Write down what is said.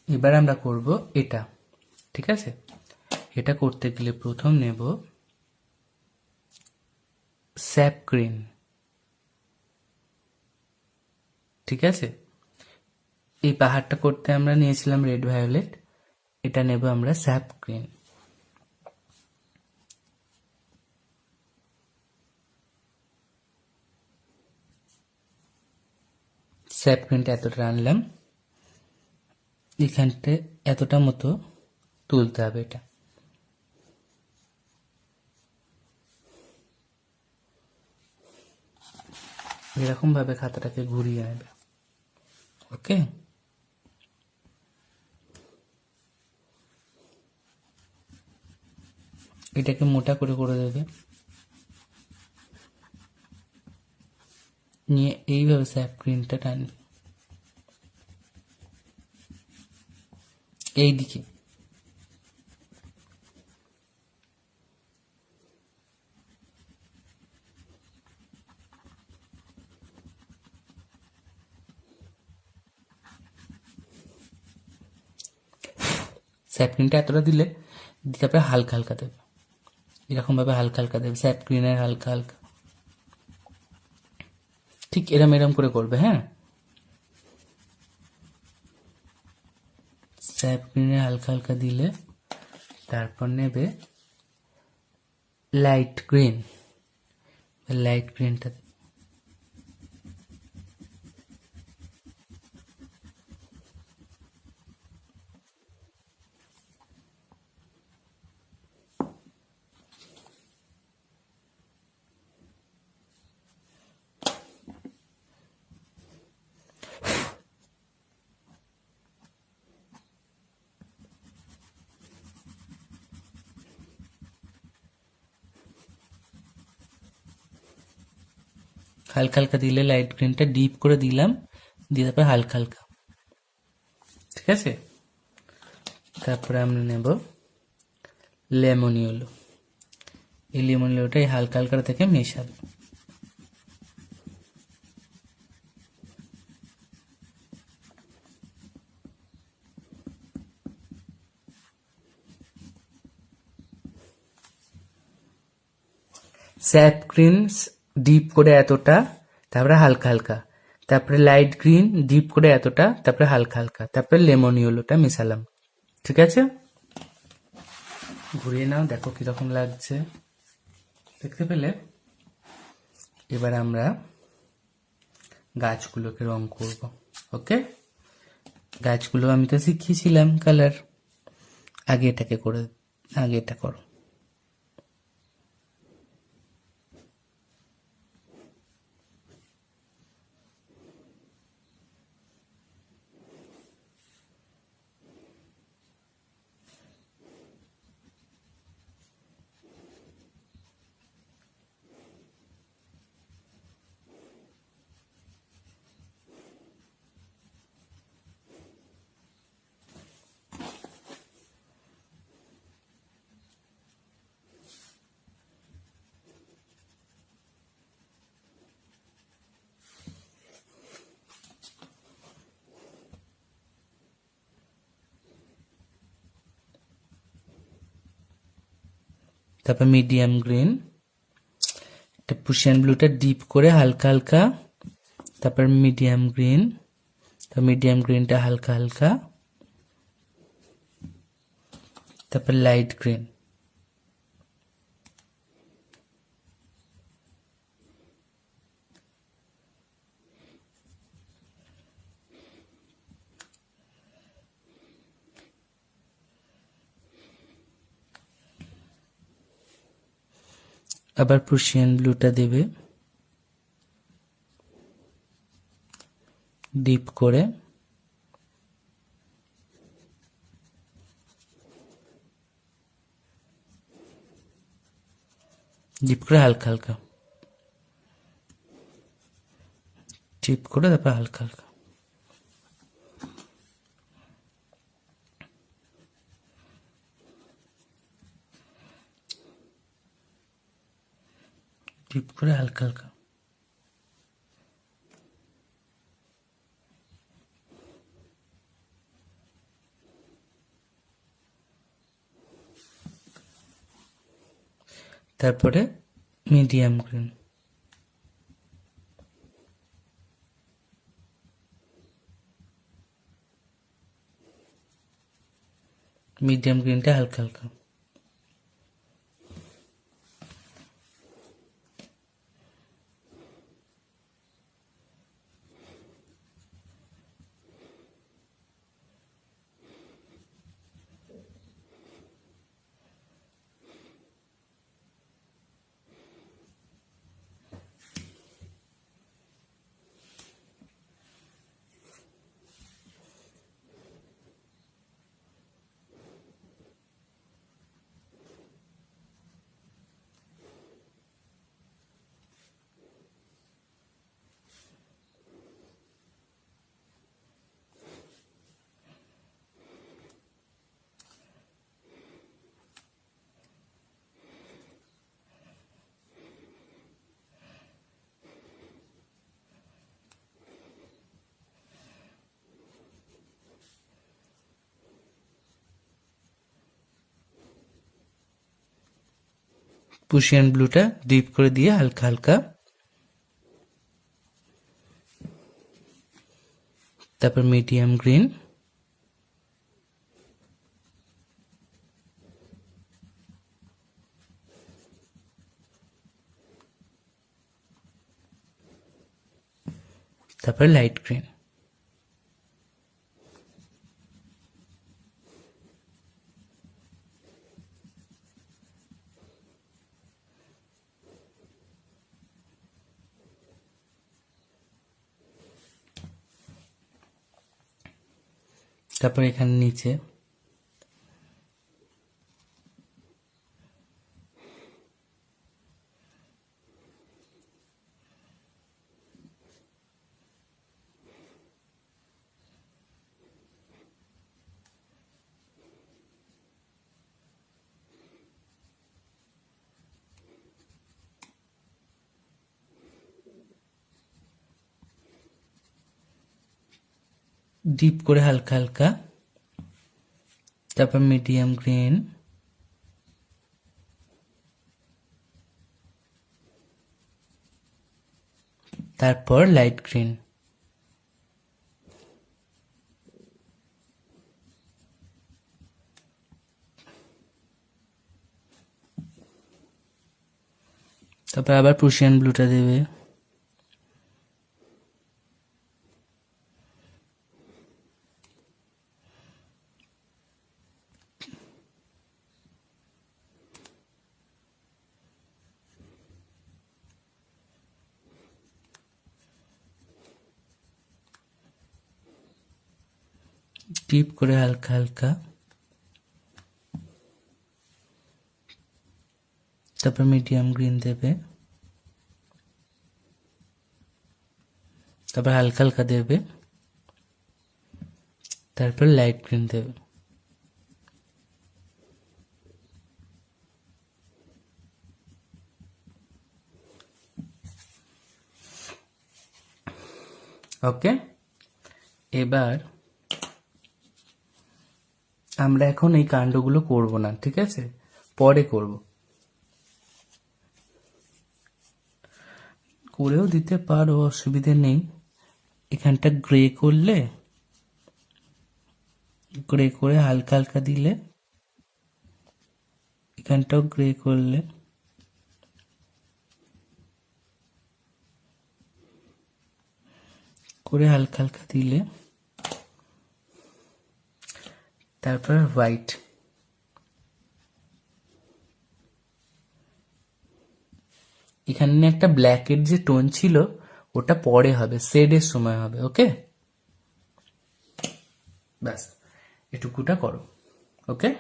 এবার আমরা করব এটা, ঠিক আছে। এটা করতে গেলে প্রথম নেব স্যাপ গ্রিন, ঠিক আছে। এই পাহাড়টা করতে আমরা নিয়েছিলাম রেড ভায়োলেট, এটা নেব আমরা স্যাপ গ্রিন। স্যাপ গ্রিনটা এতটা আনলাম, এখানটা এতটা মতো তুলতে হবে এটা। এরকম ভাবে খাতাটাকে ঘুরিয়ে নেবে, ওকে। এটাকে মোটা করে করে দেবে, নিয়ে এইভাবে স্যাপ গ্রিনটা টানবে এইদিকে। স্যাপ গ্রিনটা এতটা দিলে তারপরে হালকা হালকা দেবে, এরকম ভাবে হালকা হালকা দেবে, স্যাপ গ্রিনের হালকা হালকা, ঠিক এরম এরম করে করবে, হ্যাঁ। স্যাপ গ্রিনের হালকা হালকা দিলে তারপর নেবে লাইট গ্রিন, লাইট গ্রিনটা হালকা হালকা দিলে, লাইট গ্রিনটা ডিপ করে দিলাম, দিয়ে তারপরে হালকা হালকা, ঠিক আছে। তারপরে আমরা নেব লেমন ইয়েলো, এই লেমন ইয়েলোটা এই হালকা হালকা থেকে মেশাবে। স্যাপ গ্রিন ডিপ করে এতটা, তারপরে হালকা হালকা, তারপরে লাইট গ্রিন ডিপ করে এতটা, তারপরে হালকা হালকা, তারপরে লেমন ইয়েলোটা মেশালাম, ঠিক আছে। ঘুরিয়ে নাও, দেখো কিরকম লাগছে, দেখতে পেলে। এবার আমরা গাছগুলোকে রং করব, ওকে। গাছগুলো আমি তো শিখিয়েছিলাম কালার, আগে এটাকে করে, আগে এটা করো। তারপর মিডিয়াম গ্রিন, পুশিয়ান ব্লুটা ডিপ করে হালকা হালকা, তারপর মিডিয়াম গ্রিন, তো মিডিয়াম গ্রিনটা হালকা হালকা, তারপর লাইট গ্রিন, আবার প্রুশিয়ান ব্লুটা দেবে ডিপ করে, ডিপ করে হালকা হালকা, ডিপ করে তারপর হালকা হালকা, ডিপ করে হালকা হালকা। তারপরে মিডিয়াম গ্রিন, মিডিয়াম গ্রিনটা হালকা হালকা, পুশিয়ান ব্লুটা ডিপ করে দিয়ে হালকা হালকা, তারপর মিডিয়াম গ্রিন, তারপর লাইট গ্রিন। তারপর এখানে নিচে ডিপ করে হালকা হালকা, তারপর মিডিয়াম গ্রিন, তারপর লাইট গ্রিন। তারপর আবার প্রুশিয়ান ব্লুটা দেবে, ডিপ করে হালকা হালকা, তারপর মিডিয়াম গ্রিন দেবে, তারপর হালকা হালকা দেবে, তারপর লাইট গ্রিন দেবে। ওকে, এবার আমরা এখন এই কাণ্ডগুলো করব না, ঠিক আছে, পরে করব। করেও দিতে পারো, অসুবিধে নেই। এখানটা গ্রে করলে, গ্রে করে হালকা হালকা দিলে, এখানটাও গ্রে করলে, করে হালকা হালকা দিলে, তারপর হোয়াইট, এখানে একটা ব্ল্যাকের যে টোন ছিল ওটা পরে হবে, শেডের সময় হবে। ওকে, ব্যাস এটুকুটা করো। ওকে।